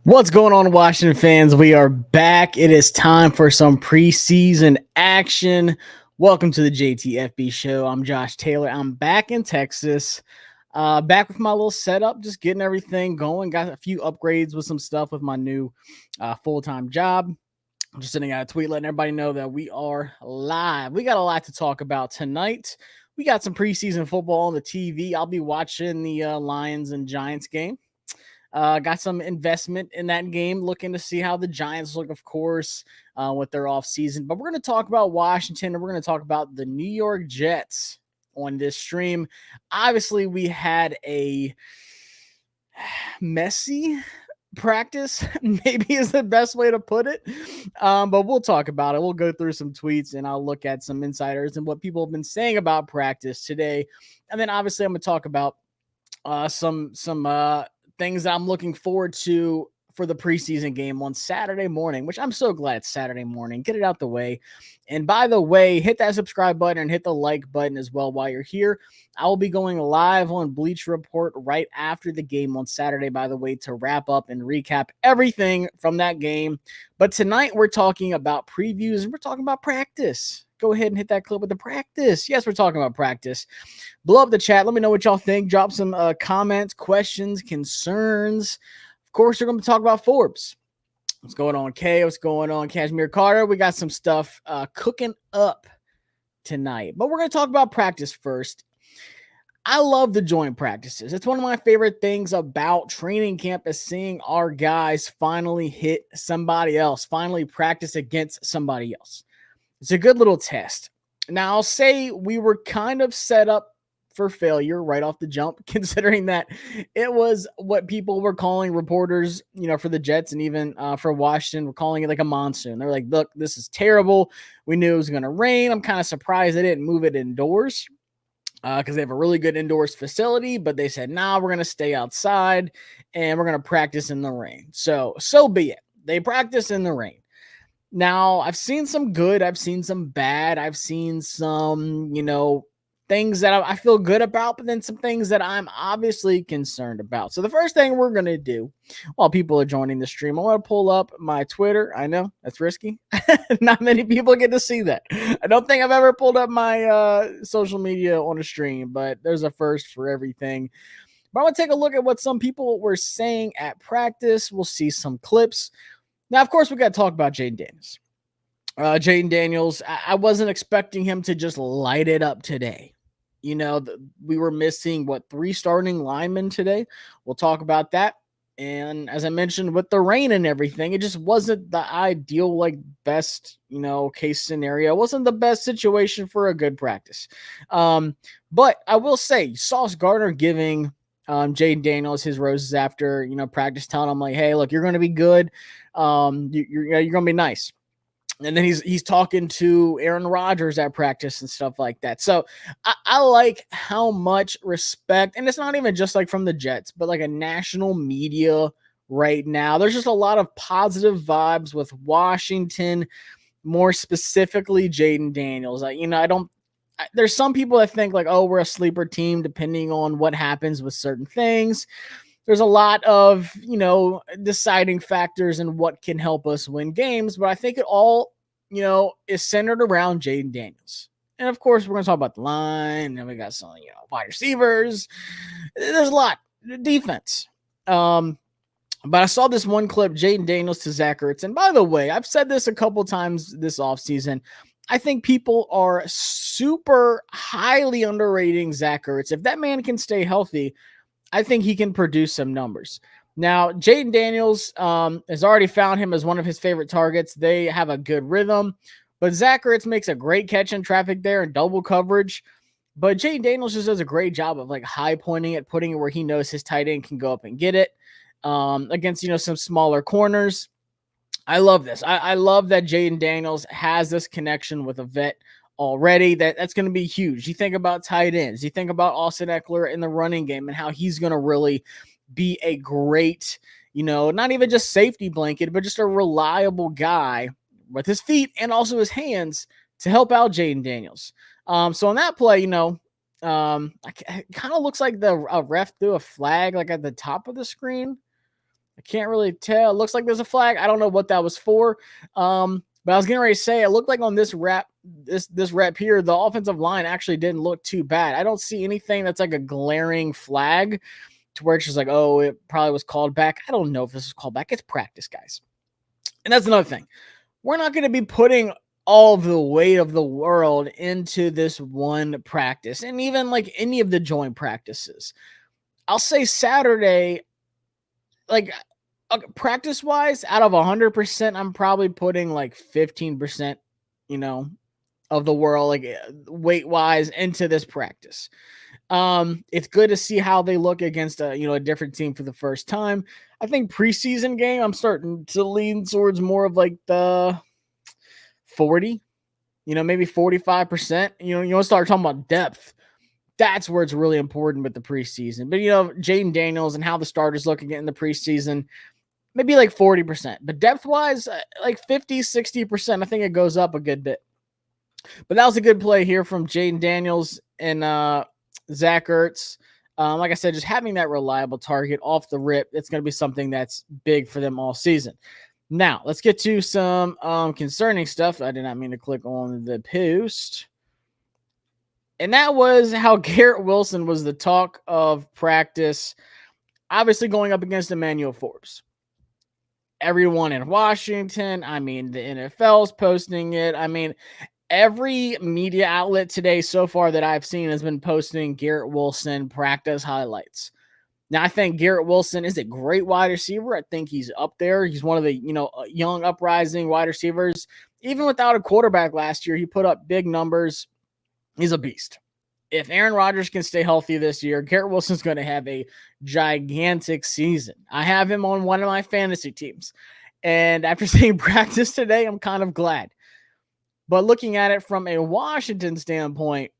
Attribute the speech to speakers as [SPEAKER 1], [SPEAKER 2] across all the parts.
[SPEAKER 1] What's going on, Washington fans? We are back. It is time for some preseason action. Welcome to the JTFB show. I'm Josh Taylor. I'm back in Texas. Back with my little setup, just getting everything going. Got a few upgrades with some stuff with my new full-time job. I'm just sending out a tweet letting everybody know that we are live. We got a lot to talk about tonight. We got some preseason football on the TV. I'll be watching the Lions and Giants game. Got some investment in that game, looking to see how the Giants look, of course, with their offseason. But we're going to talk about Washington, and we're going to talk about the New York Jets on this stream. Obviously, we had a messy practice, maybe is the best way to put it. But we'll talk about it. We'll go through some tweets, and I'll look at some insiders and what people have been saying about practice today. And then, obviously, I'm going to talk about some things that I'm looking forward to for the preseason game on Saturday morning, which I'm so glad it's Saturday morning. Get it out the way. And by the way, hit that subscribe button and hit the like button as well while you're here. I will be going live on Bleacher Report right after the game on Saturday, by the way, to wrap up and recap everything from that game. But tonight we're talking about previews and we're talking about practice. Go ahead and hit that clip with the practice. Yes, we're talking about practice. Blow up the chat. Let me know what y'all think. Drop some comments, questions, concerns. Of course, we're going to talk about Forbes. What's going on, Kay? What's going on, Cashmere Carter? We got some stuff cooking up tonight. But we're going to talk about practice first. I love the joint practices. It's one of my favorite things about training camp is seeing our guys finally hit somebody else, finally practice against somebody else. It's a good little test. Now, I'll say we were kind of set up for failure right off the jump, considering that it was what people were calling reporters, for the Jets and even for Washington, were calling it like a monsoon. They're like, look, this is terrible. We knew it was going to rain. I'm kind of surprised they didn't move it indoors because they have a really good indoors facility, but they said, nah, we're going to stay outside and we're going to practice in the rain. So be it. They practice in the rain. Now, I've seen some good, I've seen some bad, I've seen some, things that I feel good about, but then some things that I'm obviously concerned about. So the first thing we're going to do while people are joining the stream, I want to pull up my Twitter. I know that's risky. Not many people get to see that. I don't think I've ever pulled up my social media on a stream, but there's a first for everything. But I want to take a look at what some people were saying at practice. We'll see some clips. Now, of course, we got to talk about Jayden Daniels. Jayden Daniels, I wasn't expecting him to just light it up today. We were missing, 3 starting linemen today. We'll talk about that. And as I mentioned, with the rain and everything, it just wasn't the ideal, best, case scenario. It wasn't the best situation for a good practice. But I will say, Sauce Gardner giving Jayden Daniels his roses after, practice, telling him like, hey, look, you're going to be good. You're going to be nice. And then he's talking to Aaron Rodgers at practice and stuff like that. So I like how much respect, and it's not even just like from the Jets, but like a national media right now. There's just a lot of positive vibes with Washington, more specifically Jayden Daniels. There's some people that think like, oh, we're a sleeper team depending on what happens with certain things. There's a lot of, deciding factors and what can help us win games. But I think it all, is centered around Jayden Daniels. And of course, we're going to talk about the line. And we got some, wide receivers. There's a lot. Defense. But I saw this one clip, Jayden Daniels to Zach Ertz. And by the way, I've said this a couple times this offseason. I think people are super highly underrating Zach Ertz. If that man can stay healthy, I think he can produce some numbers. Now, Jayden Daniels has already found him as one of his favorite targets. They have a good rhythm, but Zach Ertz makes a great catch in traffic there and double coverage. But Jayden Daniels just does a great job of high pointing it, putting it where he knows his tight end can go up and get it against, some smaller corners. I love this. I love that Jayden Daniels has this connection with a vet already. That's going to be huge. You think about tight ends. You think about Austin Eckler in the running game and how he's going to really be a great, not even just safety blanket, but just a reliable guy with his feet and also his hands to help out Jayden Daniels. So on that play, it kind of looks like the ref threw a flag at the top of the screen. I can't really tell. It looks like there's a flag. I don't know what that was for. But I was getting ready to say, it looked like on this rep here, the offensive line actually didn't look too bad. I don't see anything that's like a glaring flag to where it's just like, oh, it probably was called back. I don't know if this is called back. It's practice, guys. And that's another thing. We're not going to be putting all of the weight of the world into this one practice, and even like any of the joint practices. I'll say Saturday, like practice wise, out of 100%, I'm probably putting like 15%, of the world, like weight wise, into this practice. It's good to see how they look against a different team for the first time. I think preseason game, I'm starting to lean towards more of like the 40, maybe 45%. You want to start talking about depth. That's where it's really important with the preseason. But, Jayden Daniels and how the starters look again in the preseason, maybe like 40%. But depth-wise, like 50, 60%, I think it goes up a good bit. But that was a good play here from Jayden Daniels and Zach Ertz. Like I said, just having that reliable target off the rip, it's going to be something that's big for them all season. Now, let's get to some concerning stuff. I did not mean to click on the post. And that was how Garrett Wilson was the talk of practice, obviously going up against Emmanuel Forbes. Everyone in Washington, the NFL's posting it. Every media outlet today so far that I've seen has been posting Garrett Wilson practice highlights. Now, I think Garrett Wilson is a great wide receiver. I think he's up there. He's one of the, young uprising wide receivers. Even without a quarterback last year, he put up big numbers. He's a beast. If Aaron Rodgers can stay healthy this year, Garrett Wilson's going to have a gigantic season. I have him on one of my fantasy teams. And after seeing practice today, I'm kind of glad. But looking at it from a Washington standpoint,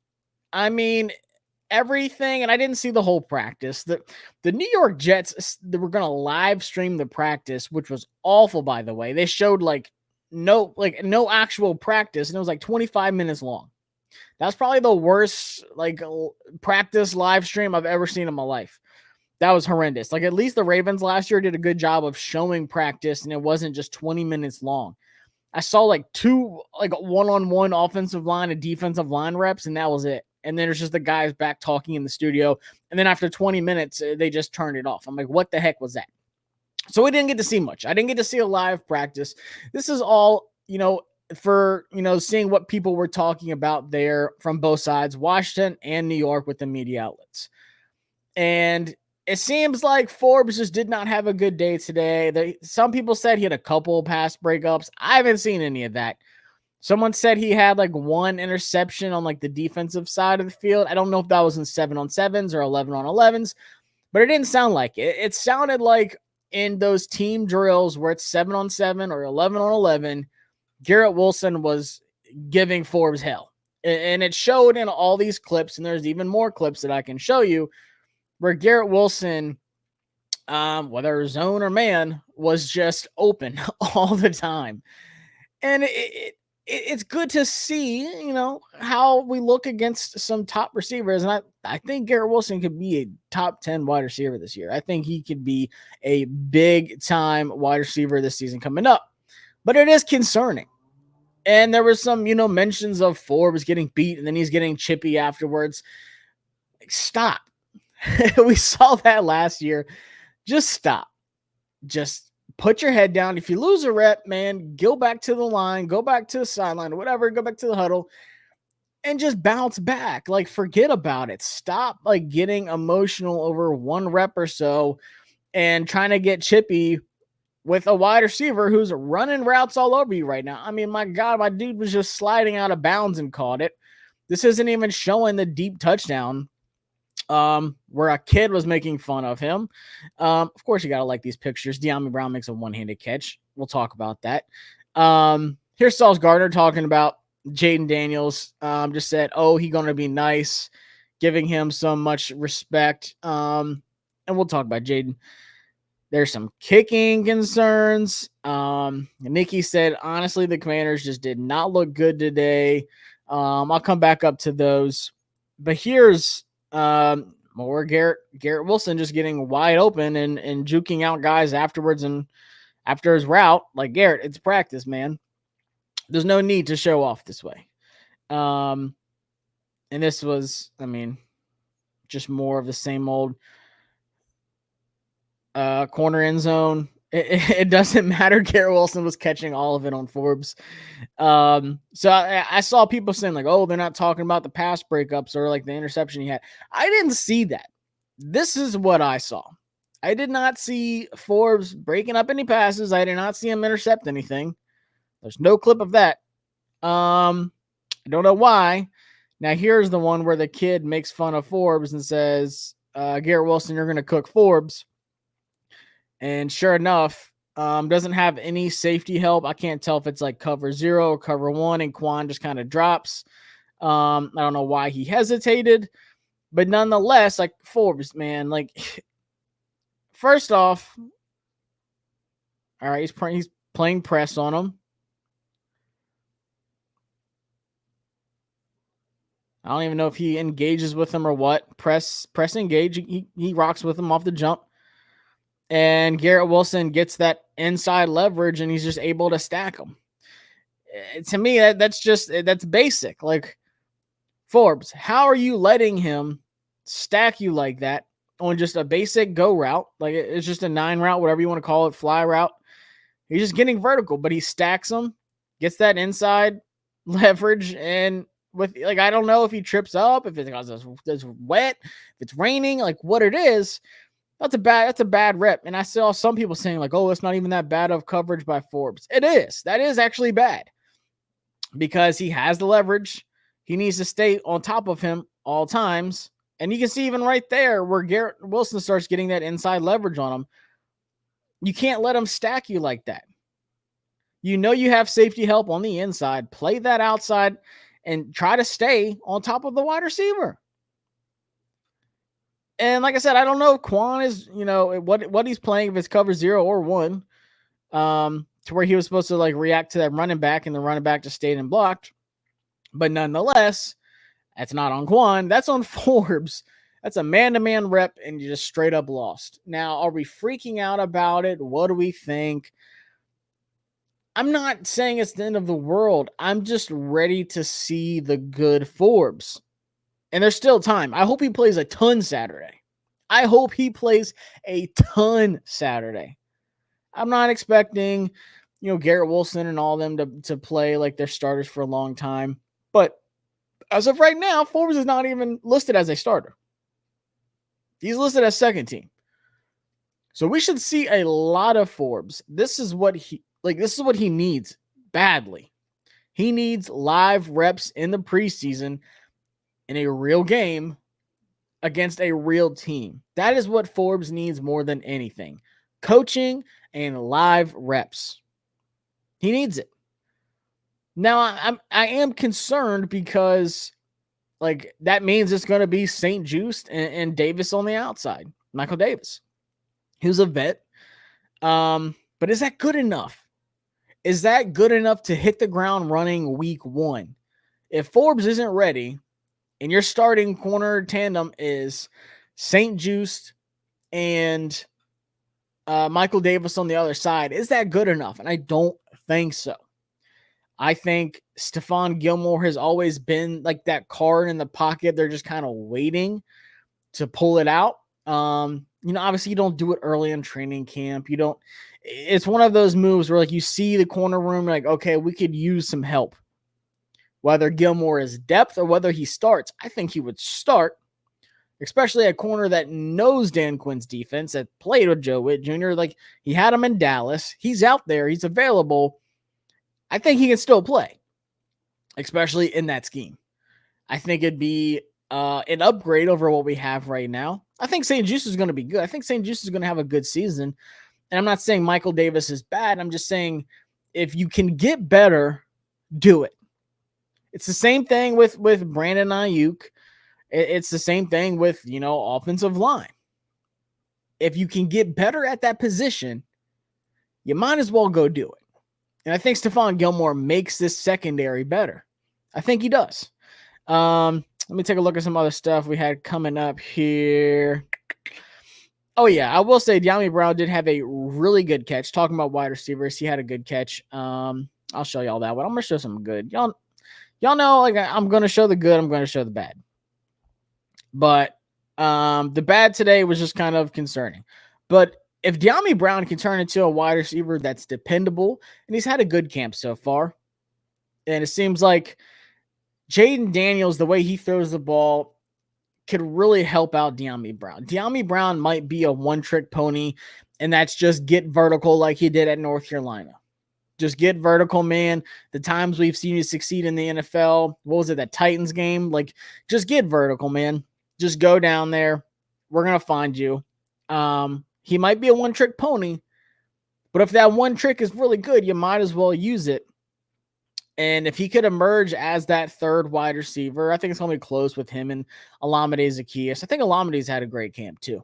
[SPEAKER 1] everything, and I didn't see the whole practice. The New York Jets, they were going to live stream the practice, which was awful, by the way. They showed no actual practice, and it was like 25 minutes long. That's probably the worst practice live stream I've ever seen in my life. That was horrendous. At least the Ravens last year did a good job of showing practice, and it wasn't just 20 minutes long. I saw two one-on-one offensive line and defensive line reps, and that was it. And then there's just the guys back talking in the studio. And then after 20 minutes, they just turned it off. I'm like, what the heck was that? So we didn't get to see much. I didn't get to see a live practice. This is all, for, seeing what people were talking about there from both sides, Washington and New York, with the media outlets. And it seems like Forbes just did not have a good day today. Some people said he had a couple pass breakups. I haven't seen any of that. Someone said he had one interception on the defensive side of the field. I don't know if that was in 7-on-7s or 11-on-11s, but it didn't sound like it. It sounded like in those team drills where it's 7-on-7 or 11-on-11, Garrett Wilson was giving Forbes hell. And it showed in all these clips, and there's even more clips that I can show you, where Garrett Wilson, whether zone or man, was just open all the time. And it's good to see, how we look against some top receivers. And I think Garrett Wilson could be a top 10 wide receiver this year. I think he could be a big time wide receiver this season coming up. But it is concerning. And there was some, mentions of Forbes getting beat and then he's getting chippy afterwards. Stop. We saw that last year. Just stop. Just put your head down. If you lose a rep, man, go back to the line, go back to the sideline or whatever, go back to the huddle and just bounce back. Forget about it. Stop getting emotional over one rep or so and trying to get chippy with a wide receiver who's running routes all over you right now. My God, my dude was just sliding out of bounds and caught it. This isn't even showing the deep touchdown where a kid was making fun of him. Of course, you got to like these pictures. De'Ami Brown makes a one-handed catch. We'll talk about that. Here's Sauce Gardner talking about Jayden Daniels. Just said, he going to be nice, giving him so much respect. And we'll talk about Jayden. There's some kicking concerns. Nikki said, honestly, the Commanders just did not look good today. I'll come back up to those. But here's More Garrett Wilson just getting wide open and juking out guys afterwards and after his route. Like, Garrett, it's practice, man. There's no need to show off this way. And this was, I mean, just more of the same old corner end zone. It doesn't matter. Garrett Wilson was catching all of it on Forbes. So I saw people saying like, oh, they're not talking about the pass breakups or like the interception he had. I didn't see that. This is what I saw. I did not see Forbes breaking up any passes. I did not see him intercept anything. There's no clip of that. I don't know why. Now here's the one where the kid makes fun of Forbes and says, Garrett Wilson, you're going to cook Forbes. And sure enough, doesn't have any safety help. I can't tell if it's like cover 0 or cover 1, and Quan just kind of drops. I don't know why he hesitated, but nonetheless, like, Forbes, man, like, first off, all right, he's playing press on him. I don't even know if he engages with him or what. Press engage. He rocks with him off the jump. And Garrett Wilson gets that inside leverage, and he's just able to stack him. To me, that's basic. Like, Forbes, how are you letting him stack you like that on just a basic go route? Like, it's just a 9 route, whatever you want to call it, fly route. He's just getting vertical, but he stacks him, gets that inside leverage, and with, like, I don't know if he trips up, if it's wet, if it's raining, like what it is. That's a bad rep. And I saw some people saying like, oh, it's not even that bad of coverage by Forbes. It is. That is actually bad because he has the leverage. He needs to stay on top of him all times. And you can see even right there where Garrett Wilson starts getting that inside leverage on him. You can't let him stack you like that. You know you have safety help on the inside. Play that outside and try to stay on top of the wide receiver. And like I said, I don't know if Quan is, what he's playing, if it's cover 0 or 1, to where he was supposed to like react to that running back and the running back just stayed and blocked. But nonetheless, that's not on Quan. That's on Forbes. That's a man-to-man rep, and you just straight up lost. Now, are we freaking out about it? What do we think? I'm not saying it's the end of the world. I'm just ready to see the good Forbes. And there's still time. I hope he plays a ton Saturday. I'm not expecting, Garrett Wilson and all them to play like they're starters for a long time. But as of right now, Forbes is not even listed as a starter. He's listed as second team. So we should see a lot of Forbes. This is what he needs badly. He needs live reps in the preseason in a real game against a real team. That is what Forbes needs more than anything. Coaching and live reps. He needs it. Now, I am concerned because, like, that means it's going to be St. Juste and Davis on the outside. Michael Davis, who's a vet. But is that good enough? Is that good enough to hit the ground running week 1? If Forbes isn't ready, and your starting corner tandem is St. Juste and Michael Davis on the other side, is that good enough? And I don't think so. I think Stephon Gilmore has always been like that card in the pocket. They're just kind of waiting to pull it out. Obviously you don't do it early in training camp. It's one of those moves where like you see the corner room, like, okay, we could use some help. Whether Gilmore is depth or whether he starts, I think he would start, especially a corner that knows Dan Quinn's defense, that played with Joe Witt Jr. Like, he had him in Dallas. He's out there. He's available. I think he can still play, especially in that scheme. I think it'd be an upgrade over what we have right now. I think St. Juste is going to be good. I think St. Juste is going to have a good season. And I'm not saying Michael Davis is bad. I'm just saying if you can get better, do it. It's the same thing with Brandon Ayuk. It's the same thing with, offensive line. If you can get better at that position, you might as well go do it. And I think Stephon Gilmore makes this secondary better. I think he does. Let me take a look at some other stuff we had coming up here. Oh, yeah, I will say Dyami Brown did have a really good catch. Talking about wide receivers, he had a good catch. I'll show y'all that one. I'm going to show some good. Y'all know, like, I'm going to show the good. I'm going to show the bad. But the bad today was just kind of concerning. But if Dyami Brown can turn into a wide receiver that's dependable, and he's had a good camp so far, and it seems like Jayden Daniels, the way he throws the ball, could really help out Dyami Brown. Dyami Brown might be a one-trick pony, and that's just get vertical like he did at North Carolina. Just get vertical, man. The times we've seen you succeed in the NFL, what was it, that Titans game? Like, just get vertical, man. Just go down there. We're going to find you. He might be a one-trick pony, but if that one trick is really good, you might as well use it. And if he could emerge as that third wide receiver, I think it's going to be close with him and Olamide Zaccheaus. I think Olamide's had a great camp too.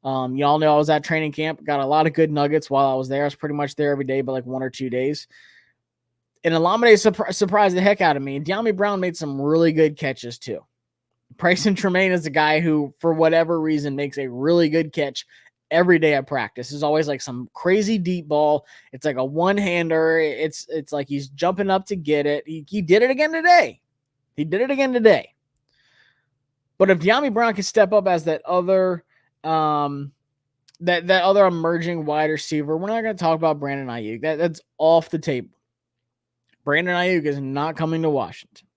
[SPEAKER 1] Y'all know I was at training camp, got a lot of good nuggets while I was there. I was pretty much there every day, but like 1 or 2 days. And Olamide surprised the heck out of me. And Dyami Brown made some really good catches too. Preseason Tremaine is a guy who, for whatever reason, makes a really good catch every day at practice. There's always like some crazy deep ball. It's like a one-hander. It's like he's jumping up to get it. He did it again today. But if Dyami Brown can step up as that other that other emerging wide receiver, we're not going to talk about Brandon Ayuk. That's off the table. Brandon Ayuk is not coming to Washington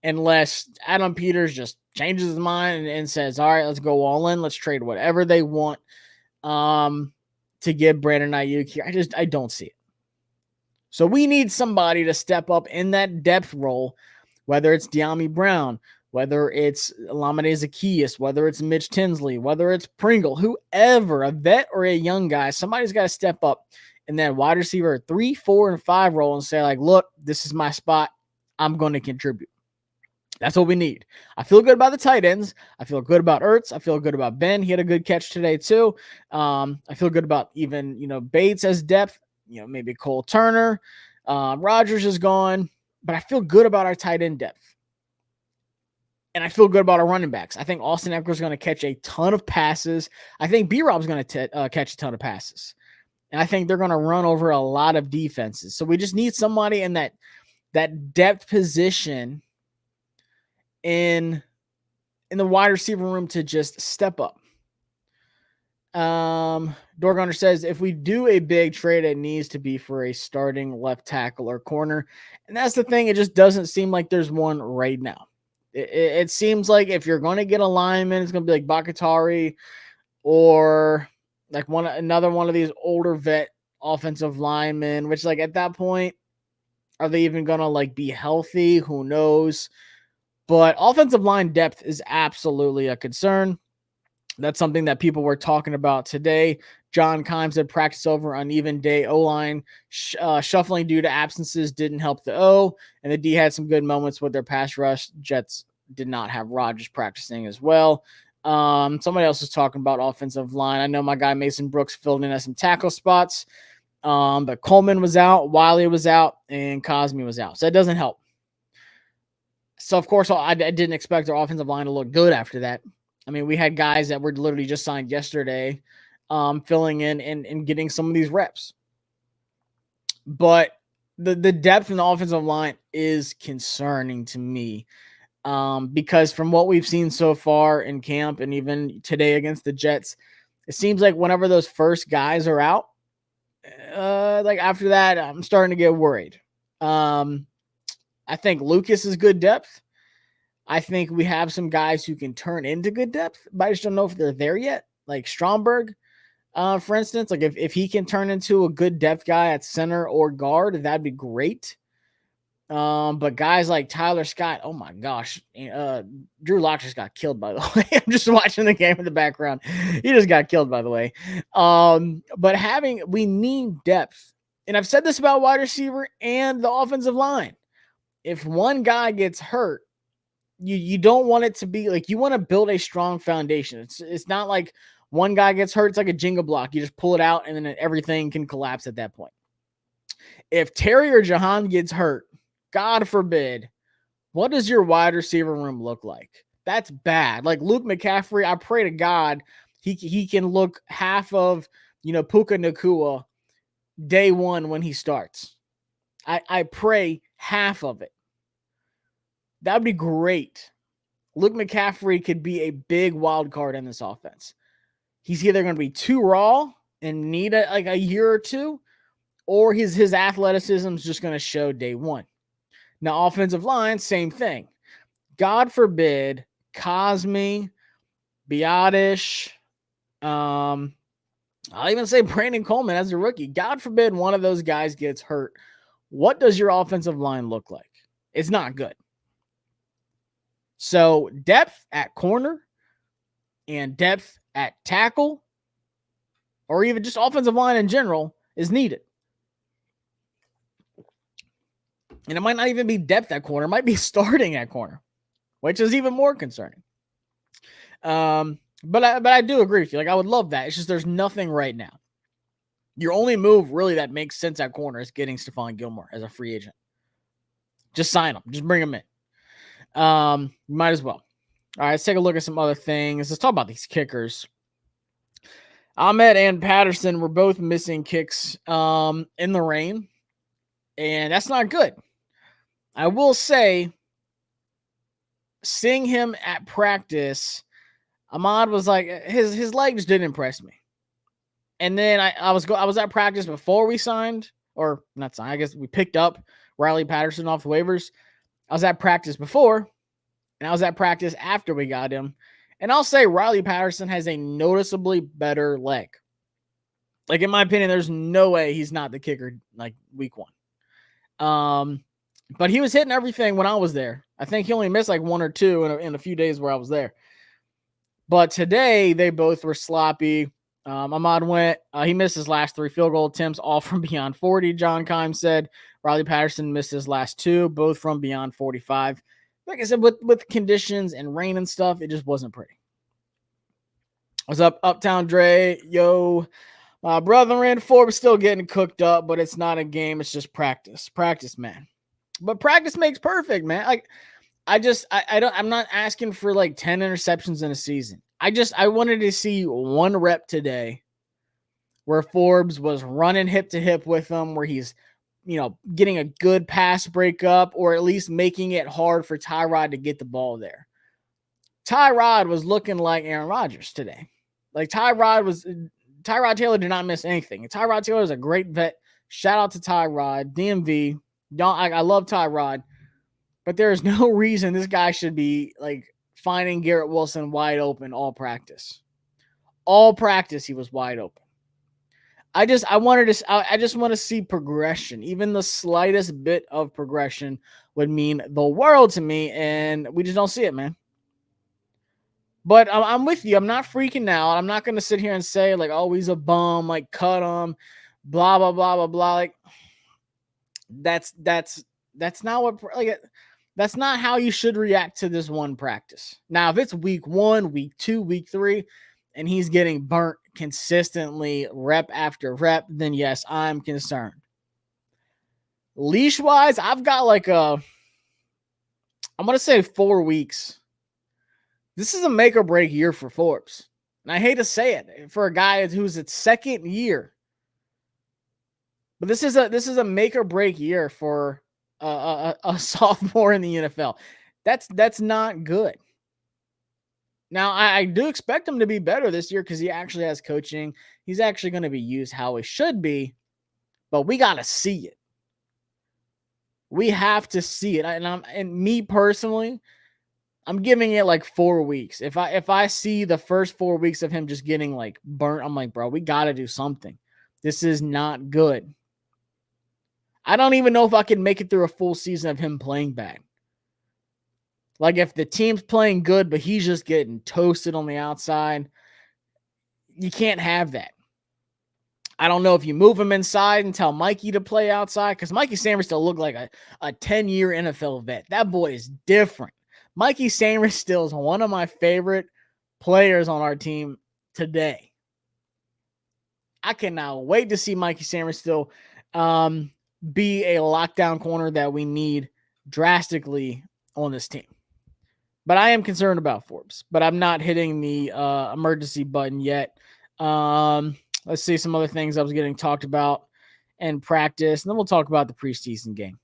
[SPEAKER 1] unless Adam Peters just changes his mind and says, all right, let's go all in. Let's trade whatever they want to get Brandon Ayuk here. I don't see it. So we need somebody to step up in that depth role, whether it's Dyami Brown, whether it's Olamide Zaccheaus, whether it's Mitch Tinsley, whether it's Pringle, whoever, a vet or a young guy, somebody's got to step up in that wide receiver 3, 4, and 5 role and say, like, look, this is my spot. I'm going to contribute. That's what we need. I feel good about the tight ends. I feel good about Ertz. I feel good about Ben. He had a good catch today too. I feel good about even, Bates as depth, maybe Cole Turner. Rodgers is gone, but I feel good about our tight end depth. And I feel good about our running backs. I think Austin Eckler is going to catch a ton of passes. I think B-Rob's going to catch a ton of passes. And I think they're going to run over a lot of defenses. So we just need somebody in that depth position in the wide receiver room to just step up. Dorgunner says, if we do a big trade, it needs to be for a starting left tackle or corner. And that's the thing. It just doesn't seem like there's one right now. It seems like if you're going to get a lineman, it's going to be like Bakatari or like another one of these older vet offensive linemen, which like at that point, are they even going to like be healthy? Who knows? But offensive line depth is absolutely a concern. That's something that people were talking about today. John Kimes said practice over uneven day. O-line shuffling due to absences didn't help the O. And the D had some good moments with their pass rush. Jets did not have Rodgers practicing as well. Somebody else was talking about offensive line. I know my guy Mason Brooks filled in at some tackle spots. But Coleman was out, Wiley was out, and Cosme was out. So that doesn't help. So, of course, I didn't expect our offensive line to look good after that. I mean, we had guys that were literally just signed yesterday filling in and getting some of these reps. But the depth in the offensive line is concerning to me because from what we've seen so far in camp and even today against the Jets, it seems like whenever those first guys are out, like after that, I'm starting to get worried. I think Lucas is good depth. I think we have some guys who can turn into good depth, but I just don't know if they're there yet. Like Stromberg, for instance, like if he can turn into a good depth guy at center or guard, that'd be great. But guys like Tyler Scott, oh my gosh, Drew Lock just got killed, by the way. I'm just watching the game in the background. He just got killed, by the way. But we need depth. And I've said this about wide receiver and the offensive line. If one guy gets hurt, you don't want it to be like, you want to build a strong foundation. It's not like one guy gets hurt. It's like a Jenga block. You just pull it out and then everything can collapse at that point. If Terry or Jahan gets hurt, God forbid, What does your wide receiver room look like? That's bad. Like Luke McCaffrey, I pray to God he can look half of, Puka Nacua day one when he starts. I pray half of it. That would be great. Luke McCaffrey could be a big wild card in this offense. He's either going to be too raw and need a year or two, or his athleticism is just going to show day one. Now, offensive line, same thing. God forbid Cosme, Biotish, I'll even say Brandon Coleman as a rookie. God forbid one of those guys gets hurt. What does your offensive line look like? It's not good. So depth at corner and depth at tackle, or even just offensive line in general, is needed. And it might not even be depth at corner. It might be starting at corner, which is even more concerning. But I do agree with you. Like, I would love that. It's just there's nothing right now. Your only move really that makes sense at corner is getting Stephon Gilmore as a free agent. Just sign him. Just bring him in. Might as well. All right, let's take a look at some other things. Let's talk about these kickers. Ahmed and Patterson were both missing kicks in the rain, and that's not good. I will say, seeing him at practice, Ahmad was like, his legs didn't impress me. And then I was at practice before we signed, or not signed, I guess we picked up Riley Patterson off the waivers. I was at practice before, and I was at practice after we got him. And I'll say Riley Patterson has a noticeably better leg. Like, in my opinion, there's no way he's not the kicker like week one. But he was hitting everything when I was there. I think he only missed like one or two in a few days where I was there. But today, they both were sloppy. Ahmad went, he missed his last 3 field goal attempts, all from beyond 40, John Keim said. Riley Patterson missed his last 2, both from beyond 45. Like I said, with conditions and rain and stuff, it just wasn't pretty. What's up, Uptown Dre? Yo, my brethren, Forbes still getting cooked up, but it's not a game. It's just practice. Practice, man. But practice makes perfect, man. Like, I'm not asking for like 10 interceptions in a season. I wanted to see one rep today where Forbes was running hip to hip with him, where he's, getting a good pass breakup, or at least making it hard for Tyrod to get the ball there. Tyrod was looking like Aaron Rodgers today. Like, Tyrod Taylor did not miss anything. And Tyrod Taylor is a great vet. Shout out to Tyrod, DMV. I love Tyrod, but there is no reason this guy should be like finding Garrett Wilson wide open all practice. All practice, he was wide open. I just want to see progression. Even the slightest bit of progression would mean the world to me, and we just don't see it, man. But I'm with you. I'm not freaking out. I'm not going to sit here and say, like, oh, he's a bum, like, cut him, blah, blah, blah, blah, blah. Like, that's not what, like, that's not how you should react to this one practice. Now, if it's week 1, week 2, week 3, and he's getting burnt consistently rep after rep, then yes, I'm concerned. Leash-wise, I've got like I'm going to say 4 weeks. This is a make or break year for Forbes. And I hate to say it for a guy who's its second year. But this is a make or break year for a sophomore in the NFL. That's not good. Now, I do expect him to be better this year because he actually has coaching. He's actually going to be used how he should be, but we got to see it. We have to see it. And me personally, I'm giving it like 4 weeks. If I see the first 4 weeks of him just getting like burnt, I'm like, bro, we got to do something. This is not good. I don't even know if I can make it through a full season of him playing bad. Like, if the team's playing good, but he's just getting toasted on the outside, you can't have that. I don't know if you move him inside and tell Mikey to play outside, because Mikey Sanders still looked like a 10-year NFL vet. That boy is different. Mikey Sanders still is one of my favorite players on our team today. I cannot wait to see Mikey Sanders still be a lockdown corner that we need drastically on this team. But I am concerned about Forbes, but I'm not hitting the emergency button yet. Let's see some other things I was getting talked about in practice, and then we'll talk about the preseason game.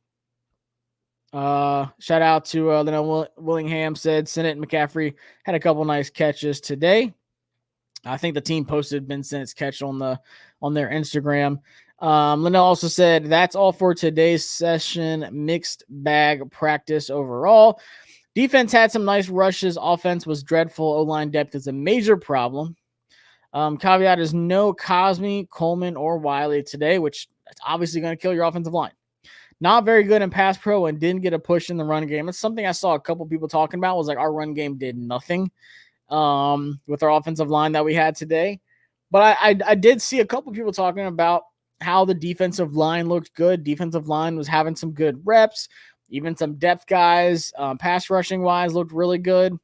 [SPEAKER 1] Shout out to Leno Willingham, said Sennett and McCaffrey had a couple nice catches today. I think the team posted Ben Sennett's catch on their Instagram. Linnell also said that's all for today's session. Mixed bag practice overall. Defense had some nice rushes. Offense was dreadful. O-line depth is a major problem. Caveat is no Cosme, Coleman, or Wiley today, which is obviously going to kill your offensive line. Not very good in pass pro and didn't get a push in the run game. It's something I saw a couple people talking about was like our run game did nothing with our offensive line that we had today. But I did see a couple people talking about how the defensive line looked good. Defensive line was having some good reps. Even some depth guys, pass rushing wise, looked really good.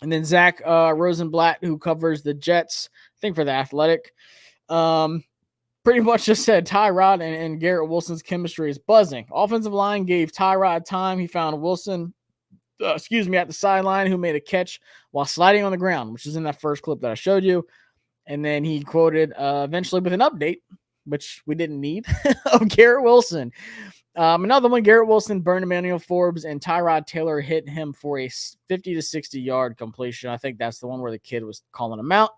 [SPEAKER 1] And then Zach Rosenblatt, who covers the Jets, I think for The Athletic, pretty much just said Tyrod and Garrett Wilson's chemistry is buzzing. Offensive line gave Tyrod time. He found Wilson, at the sideline, who made a catch while sliding on the ground, which is in that first clip that I showed you. And then he quoted eventually with an update, which we didn't need, of Garrett Wilson. Another one, Garrett Wilson burned Emmanuel Forbes, and Tyrod Taylor hit him for a 50 to 60-yard completion. I think that's the one where the kid was calling him out.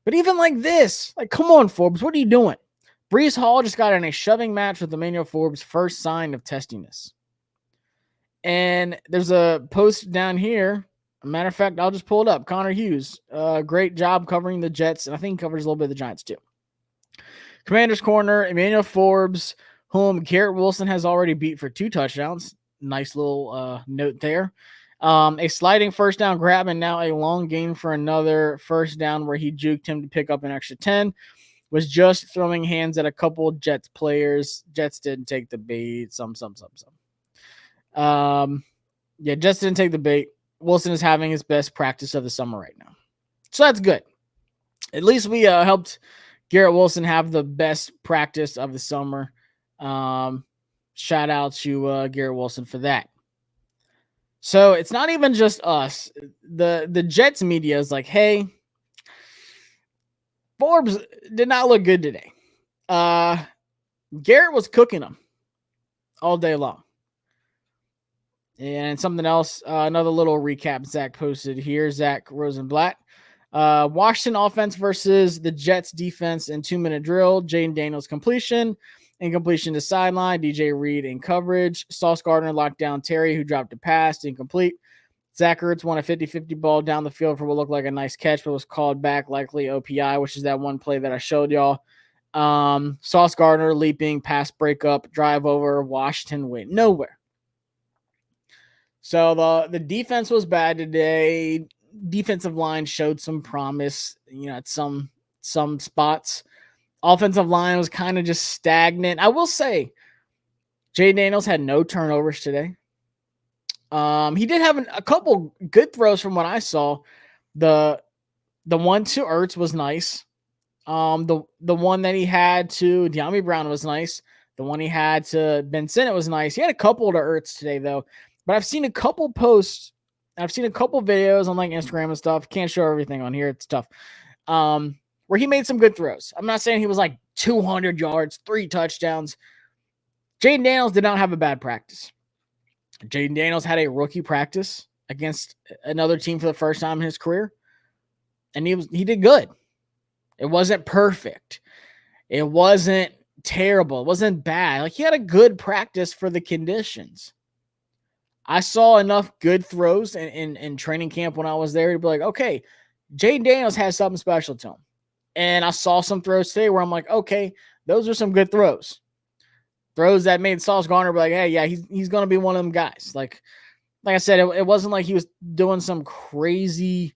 [SPEAKER 1] But even like this, like, come on, Forbes, what are you doing? Breece Hall just got in a shoving match with Emmanuel Forbes' first sign of testiness. And there's a post down here. A matter of fact, I'll just pull it up. Connor Hughes, great job covering the Jets, and I think he covers a little bit of the Giants too. Commander's Corner, Emmanuel Forbes, whom Garrett Wilson has already beat for 2 touchdowns. Nice little note there. A sliding first down grab and now a long gain for another first down where he juked him to pick up an extra 10. Was just throwing hands at a couple Jets players. Jets didn't take the bait. Yeah, Jets didn't take the bait. Wilson is having his best practice of the summer right now. So that's good. At least we helped Garrett Wilson have the best practice of the summer. Shout out to Garrett Wilson for that. So it's not even just us. The Jets media is like, hey, Forbes did not look good today. Garrett was cooking them all day long. And something else, another little recap Zach posted here, Zach Rosenblatt. Washington offense versus the Jets defense in 2-minute drill. Jayden Daniels completion. Incompletion to sideline. DJ Reed in coverage. Sauce Gardner locked down Terry, who dropped a pass. Incomplete. Zach Ertz won a 50-50 ball down the field for what looked like a nice catch, but was called back, likely OPI, which is that one play that I showed y'all. Sauce Gardner leaping, pass breakup, drive over. Washington went nowhere. So the defense was bad today. Defensive line showed some promise, at some spots. Offensive line was kind of just stagnant. I will say, Jayden Daniels had no turnovers today. He did have a couple good throws from what I saw. The one to Ertz was nice. The one that he had to De'Ami Brown was nice. The one he had to Ben Sinnott was nice. He had a couple to Ertz today, though. But I've seen a couple posts. I've seen a couple videos on like Instagram and stuff. Can't show everything on here. It's tough. Where he made some good throws. I'm not saying he was like 200 yards, 3 touchdowns. Jayden Daniels did not have a bad practice. Jayden Daniels had a rookie practice against another team for the first time in his career. And he did good. It wasn't perfect. It wasn't terrible. It wasn't bad. Like, he had a good practice for the conditions. I saw enough good throws in training camp when I was there to be like, okay, Jayden Daniels has something special to him. And I saw some throws today where I'm like, okay, those are some good throws. Throws that made Sauce Gardner be like, hey, yeah, he's going to be one of them guys. Like I said, it wasn't like he was doing some crazy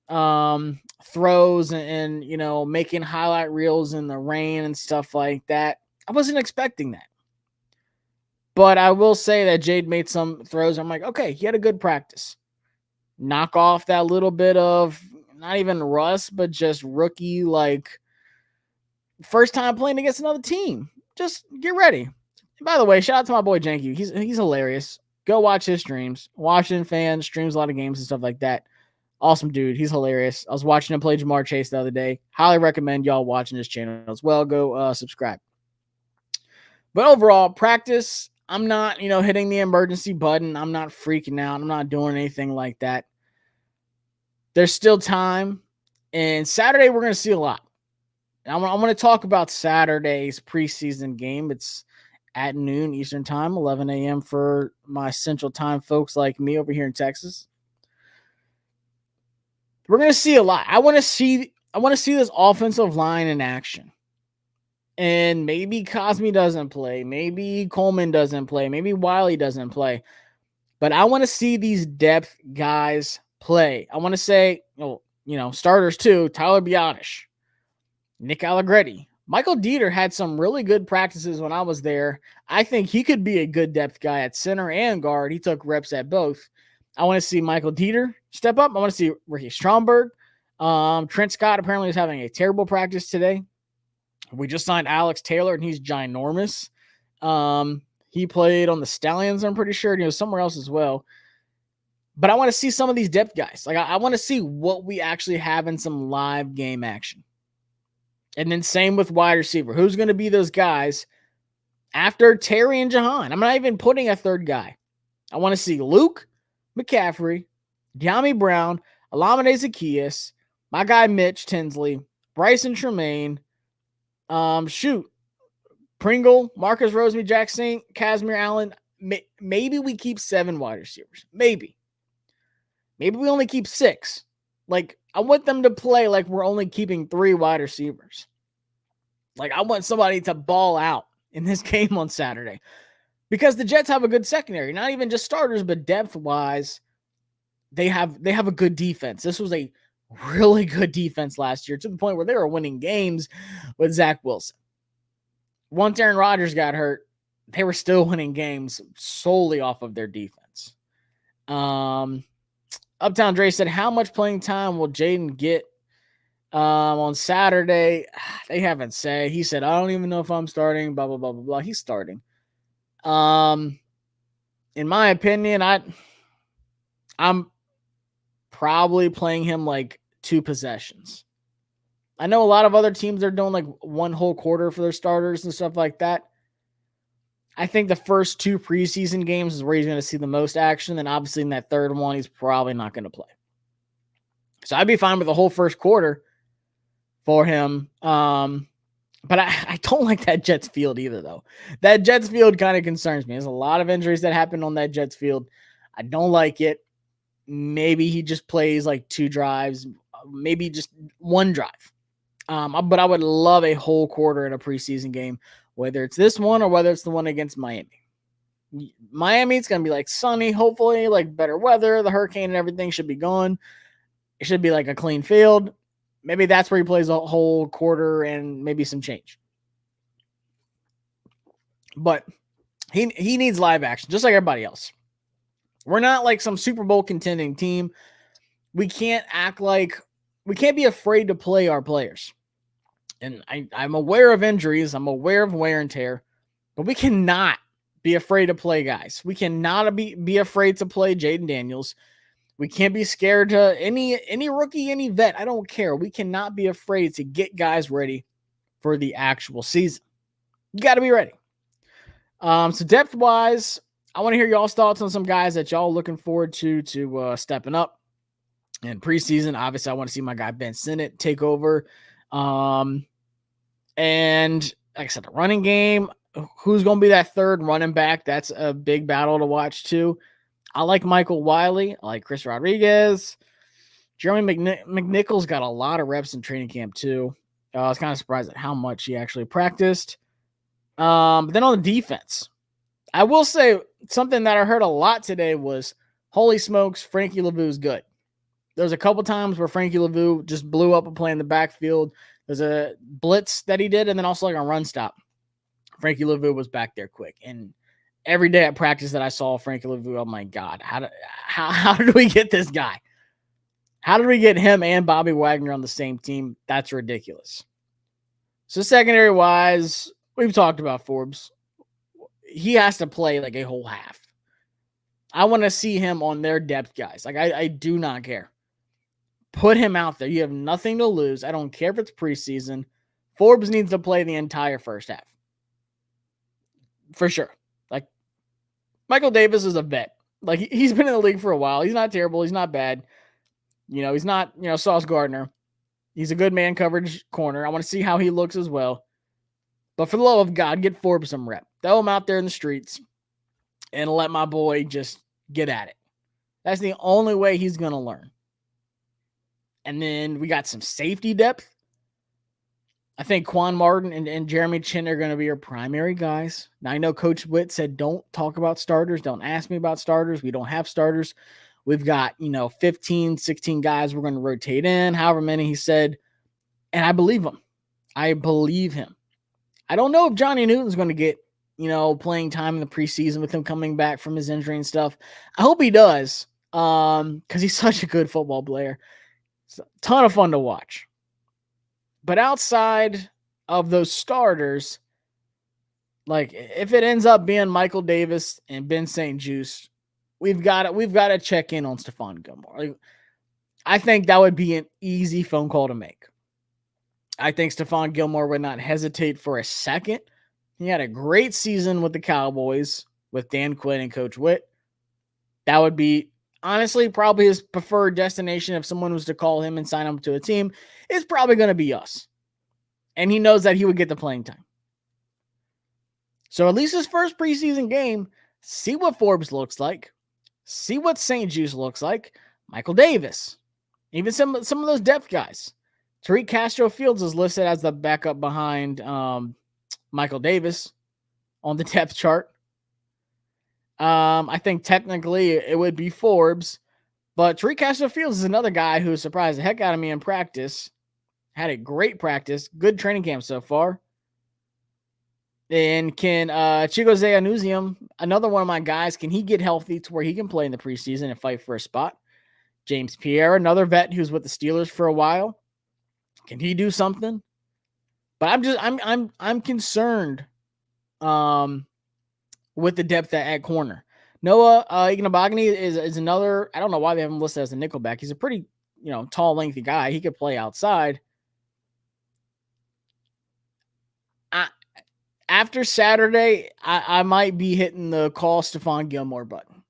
[SPEAKER 1] throws and making highlight reels in the rain and stuff like that. I wasn't expecting that. But I will say that Jade made some throws. I'm like, okay, he had a good practice. Knock off that little bit of not even rust, but just rookie, like first time playing against another team. Just get ready. And by the way, shout out to my boy Janky. He's hilarious. Go watch his streams. Washington fan, streams a lot of games and stuff like that. Awesome dude. He's hilarious. I was watching him play Jamar Chase the other day. Highly recommend y'all watching his channel as well. Go subscribe. But overall, practice, I'm not, hitting the emergency button. I'm not freaking out. I'm not doing anything like that. There's still time. And Saturday, we're going to see a lot. And I'm going to talk about Saturday's preseason game. It's at noon Eastern time, 11 a.m. for my Central Time folks like me over here in Texas. We're going to see a lot. I want to see this offensive line in action. And maybe Cosme doesn't play. Maybe Coleman doesn't play. Maybe Wiley doesn't play. But I want to see these depth guys play. I want to say, starters too. Tyler Biotish, Nick Allegretti. Michael Dieter had some really good practices when I was there. I think he could be a good depth guy at center and guard. He took reps at both. I want to see Michael Dieter step up. I want to see Ricky Stromberg. Trent Scott apparently is having a terrible practice today. We just signed Alex Taylor, and he's ginormous. He played on the Stallions, I'm pretty sure, and he was somewhere else as well. But I want to see some of these depth guys. Like, I want to see what we actually have in some live game action. And then same with wide receiver. Who's going to be those guys after Terry and Jahan? I'm not even putting a third guy. I want to see Luke McCaffrey, De'Ami Brown, Olamide Zaccheaus, my guy Mitch Tinsley, Bryson Tremaine, Pringle, Marcus Rosemy, Jackson, Casimir Allen. Maybe we keep 7 wide receivers. Maybe we only keep 6. Like, I want them to play like we're only keeping 3 wide receivers. Like, I want somebody to ball out in this game on Saturday. Because the Jets have a good secondary. Not even just starters, but depth-wise, they have a good defense. This was a really good defense last year to the point where they were winning games with Zach Wilson. Once Aaron Rodgers got hurt, they were still winning games solely off of their defense. Uptown Dre said, how much playing time will Jayden get on Saturday? They haven't said. He said, I don't even know if I'm starting, blah, blah, blah, blah, blah. He's starting. In my opinion, I'm probably playing him like 2 possessions. I know a lot of other teams are doing like 1 whole quarter for their starters and stuff like that. I think the first 2 preseason games is where he's going to see the most action. And obviously in that third one, he's probably not going to play. So I'd be fine with the whole first quarter for him. But I don't like that Jets field either, though. That Jets field kind of concerns me. There's a lot of injuries that happened on that Jets field. I don't like it. Maybe he just plays like 2 drives, maybe just 1 drive. But I would love a whole quarter in a preseason game, whether it's this one or whether it's the one against Miami. Miami, it's going to be like sunny, hopefully, like better weather. The hurricane and everything should be gone. It should be like a clean field. Maybe that's where he plays a whole quarter and maybe some change. But he needs live action, just like everybody else. We're not like some Super Bowl contending team. We can't be afraid to play our players. And I'm aware of injuries. I'm aware of wear and tear. But we cannot be afraid to play guys. We cannot be afraid to play Jayden Daniels. We can't be scared to any rookie, any vet. I don't care. We cannot be afraid to get guys ready for the actual season. You got to be ready. So depth-wise, I want to hear y'all's thoughts on some guys that y'all looking forward to stepping up. In preseason, obviously, I want to see my guy Ben Sinnott take over. And like I said, the running game, who's going to be that third running back? That's a big battle to watch too. I like Michael Wiley. I like Chris Rodriguez. Jeremy McNichols got a lot of reps in training camp too. I was kind of surprised at how much he actually practiced. But then on the defense, I will say something that I heard a lot today was, holy smokes, Frankie Lavue's good. There's a couple times where Frankie Lavue just blew up a play in the backfield. There's a blitz that he did, and then also like a run stop. Frankie Lavue was back there quick. And every day at practice that I saw Frankie Lavue, oh my God, how did we get this guy? How did we get him and Bobby Wagner on the same team? That's ridiculous. So secondary-wise, we've talked about Forbes. He has to play like a whole half. I want to see him on their depth guys. Like, I do not care. Put him out there. You have nothing to lose. I don't care if it's preseason. Forbes needs to play the entire first half. For sure. Like, Michael Davis is a vet. Like, he's been in the league for a while. He's not terrible. He's not bad. He's not, Sauce Gardner. He's a good man coverage corner. I want to see how he looks as well. But for the love of God, get Forbes some rep. Throw him out there in the streets and let my boy just get at it. That's the only way he's going to learn. And then we got some safety depth. I think Quan Martin and Jeremy Chin are going to be your primary guys. Now, I know Coach Witt said don't talk about starters. Don't ask me about starters. We don't have starters. We've got, 15, 16 guys we're going to rotate in, however many he said. And I believe him. I believe him. I don't know if Johnny Newton's going to get, playing time in the preseason with him coming back from his injury and stuff. I hope he does because he's such a good football player. It's a ton of fun to watch. But outside of those starters, like if it ends up being Michael Davis and Ben St. Juste, we've got to check in on Stephon Gilmore. Like, I think that would be an easy phone call to make. I think Stephon Gilmore would not hesitate for a second. He had a great season with the Cowboys with Dan Quinn and Coach Witt. That would be honestly probably his preferred destination if someone was to call him and sign him to a team. It's probably going to be us. And he knows that he would get the playing time. So at least his first preseason game, see what Forbes looks like. See what St. Juste looks like. Michael Davis. Even some of those depth guys. Tariq Castro-Fields is listed as the backup behind Michael Davis on the depth chart. I think technically it would be Forbes, but Tariq Castro-Fields is another guy who surprised the heck out of me in practice. Had a great practice, good training camp so far. And can Chigozie Anuzium, another one of my guys, can he get healthy to where he can play in the preseason and fight for a spot? James Pierre, another vet who's with the Steelers for a while. Can he do something? But I'm concerned with the depth at corner. Noah Ignabogany is another. I don't know why they have him listed as a nickelback. He's a pretty tall, lengthy guy. He could play outside. After Saturday, I might be hitting the call Stephon Gilmore button.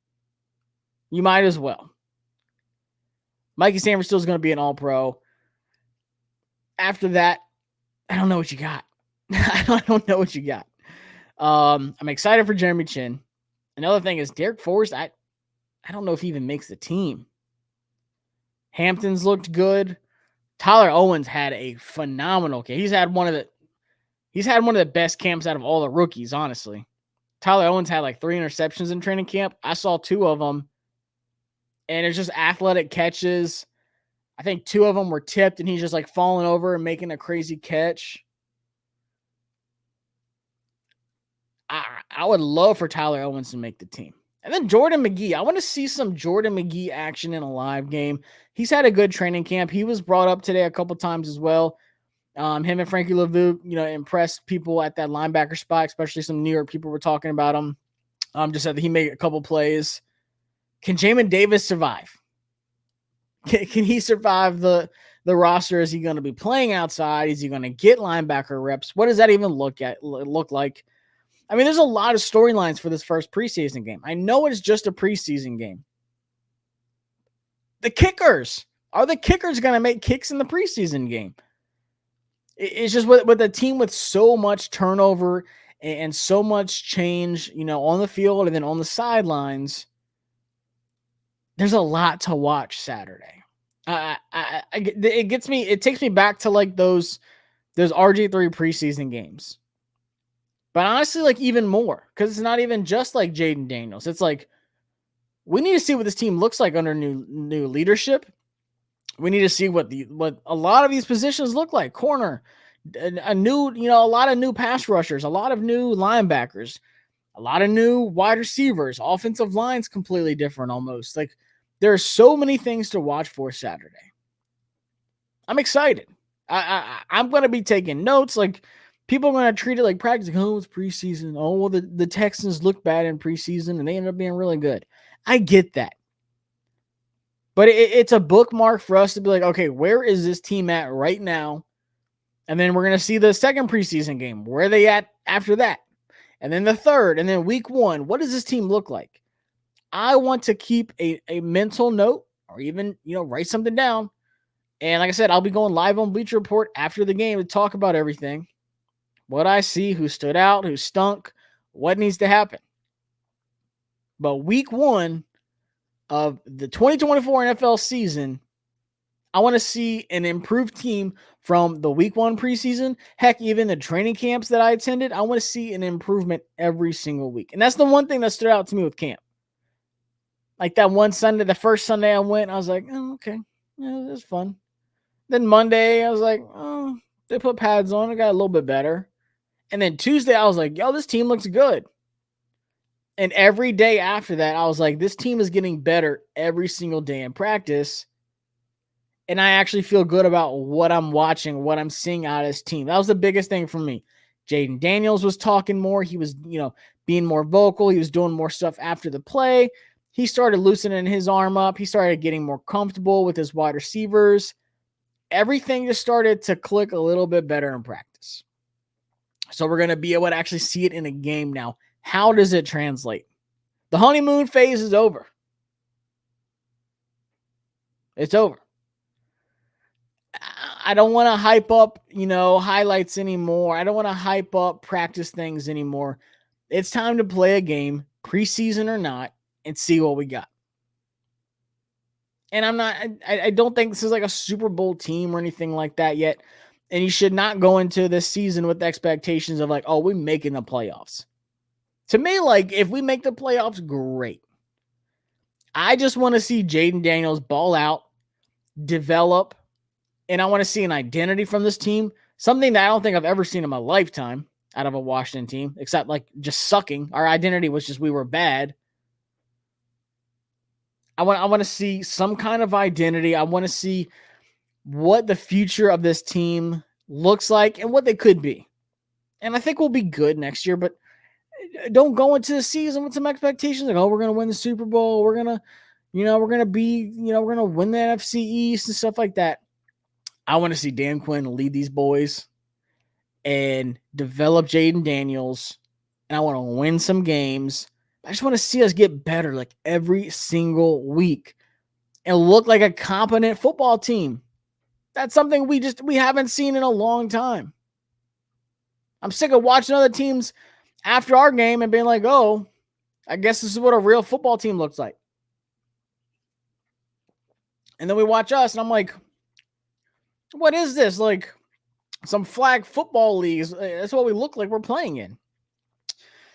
[SPEAKER 1] You might as well. Mikey Sanders still is going to be an all-pro. After that, I don't know what you got. I don't know what you got. I'm excited for Jeremy Chin. Another thing is Derek Forrest. I don't know if he even makes the team. Hampton's looked good. Tyler Owens had a phenomenal camp. He's had one of the best camps out of all the rookies, honestly. Tyler Owens had like 3 interceptions in training camp. I saw 2 of them. And it's just athletic catches. I think 2 of them were tipped, and he's just like falling over and making a crazy catch. I would love for Tyler Owens to make the team. And then Jordan McGee. I want to see some Jordan McGee action in a live game. He's had a good training camp. He was brought up today a couple times as well. Him and Frankie Lavu, impressed people at that linebacker spot, especially some New York people were talking about him. Just said that he made a couple plays. Can Jamin Davis survive? Can he survive the roster? Is he going to be playing outside? Is he going to get linebacker reps? What does that even look like? I mean, there's a lot of storylines for this first preseason game. I know it's just a preseason game. The kickers. Are the kickers going to make kicks in the preseason game? It's just with a team with so much turnover and so much change, on the field and then on the sidelines. There's a lot to watch Saturday. It takes me back to like those RG3 preseason games. But honestly, like even more, because it's not even just like Jayden Daniels. It's like we need to see what this team looks like under new leadership. We need to see what a lot of these positions look like. Corner, a lot of new pass rushers, a lot of new linebackers, a lot of new wide receivers. Offensive line's completely different almost. Like there are so many things to watch for Saturday. I'm excited. I'm going to be taking notes. Like people are going to treat it like practice. Like, oh, it's preseason. Oh, well, the Texans look bad in preseason and they ended up being really good. I get that. But it's a bookmark for us to be like, okay, where is this team at right now? And then we're going to see the second preseason game. Where are they at after that? And then the third, and then week 1. What does this team look like? I want to keep a mental note or even, write something down. And like I said, I'll be going live on Bleacher Report after the game to talk about everything. What I see, who stood out, who stunk, what needs to happen. But week 1 of the 2024 NFL season, I want to see an improved team from the week 1 preseason. Heck, even the training camps that I attended, I want to see an improvement every single week. And that's the one thing that stood out to me with camp. Like that one Sunday, the first Sunday I went, I was like, oh, okay, yeah, it was fun. Then Monday, I was like, oh, they put pads on. It got a little bit better. And then Tuesday, I was like, yo, this team looks good. And every day after that, I was like, this team is getting better every single day in practice. And I actually feel good about what I'm watching, what I'm seeing out of this team. That was the biggest thing for me. Jayden Daniels was talking more. He was, being more vocal. He was doing more stuff after the play. He started loosening his arm up. He started getting more comfortable with his wide receivers. Everything just started to click a little bit better in practice. So we're going to be able to actually see it in a game now. How does it translate? The honeymoon phase is over. It's over. I don't want to hype up, highlights anymore. I don't want to hype up practice things anymore. It's time to play a game, preseason or not, and see what we got. And I don't think this is like a Super Bowl team or anything like that yet. And you should not go into this season with expectations of like, oh, we're making the playoffs. To me, like, if we make the playoffs, great. I just want to see Jayden Daniels ball out, develop, and I want to see an identity from this team, something that I don't think I've ever seen in my lifetime out of a Washington team, except like just sucking. Our identity was just we were bad. I want to see some kind of identity. I want to see what the future of this team looks like and what they could be. And I think we'll be good next year, but don't go into the season with some expectations like, oh, we're going to win the Super Bowl. We're going to, we're going to be, we're going to win the NFC East and stuff like that. I want to see Dan Quinn lead these boys and develop Jayden Daniels. And I want to win some games. I just want to see us get better like every single week and look like a competent football team. That's something we haven't seen in a long time. I'm sick of watching other teams after our game and being like, oh, I guess this is what a real football team looks like. And then we watch us and I'm like, what is this? Like some flag football leagues. That's what we look like we're playing in.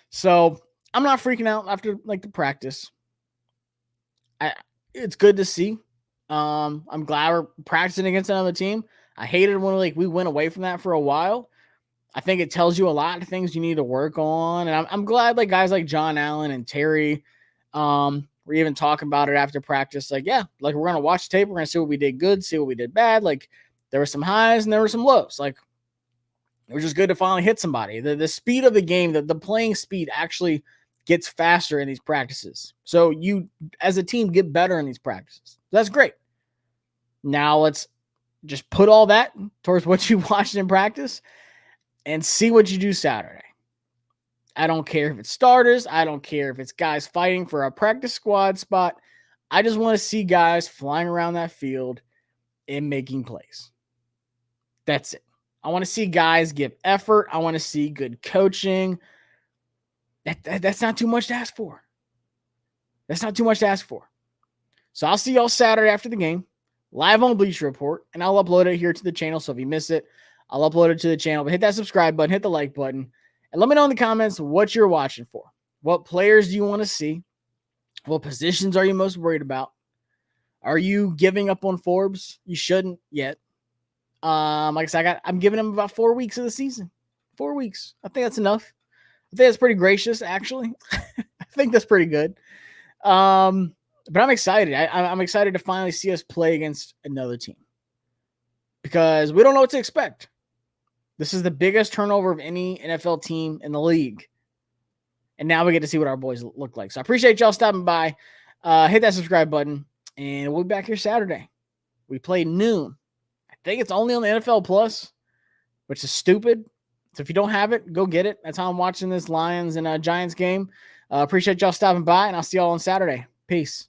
[SPEAKER 1] So I'm not freaking out after like the practice. It's good to see. I'm glad we're practicing against another team. I hated when we went away from that for a while. I think it tells you a lot of things you need to work on. And I'm glad like guys like John Allen and Terry were even talking about it after practice. Like, yeah, like we're going to watch the tape. We're going to see what we did good, see what we did bad. Like there were some highs and there were some lows. Like it was just good to finally hit somebody. The speed of the game, the playing speed actually gets faster in these practices. So you, as a team, get better in these practices. That's great. Now let's just put all that towards what you watched in practice and see what you do Saturday. I don't care if it's starters. I don't care if it's guys fighting for a practice squad spot. I just want to see guys flying around that field and making plays. That's it. I want to see guys give effort. I want to see good coaching. That's not too much to ask for. That's not too much to ask for. So I'll see y'all Saturday after the game, live on Bleacher Report, and I'll upload it here to the channel. So if you miss it, I'll upload it to the channel. But hit that subscribe button, hit the like button, and let me know in the comments what you're watching for. What players do you want to see? What positions are you most worried about? Are you giving up on Forbes? You shouldn't yet. Like I said, I'm giving him about 4 weeks of the season. 4 weeks. I think that's enough. I think that's pretty gracious, actually. I think that's pretty good. But I'm excited. I'm excited to finally see us play against another team because we don't know what to expect. This is the biggest turnover of any NFL team in the league. And now we get to see what our boys look like. So I appreciate y'all stopping by. Hit that subscribe button, and we'll be back here Saturday. We play noon. I think it's only on the NFL Plus, which is stupid. So if you don't have it, go get it. That's how I'm watching this Lions and Giants game. Appreciate y'all stopping by, and I'll see y'all on Saturday. Peace.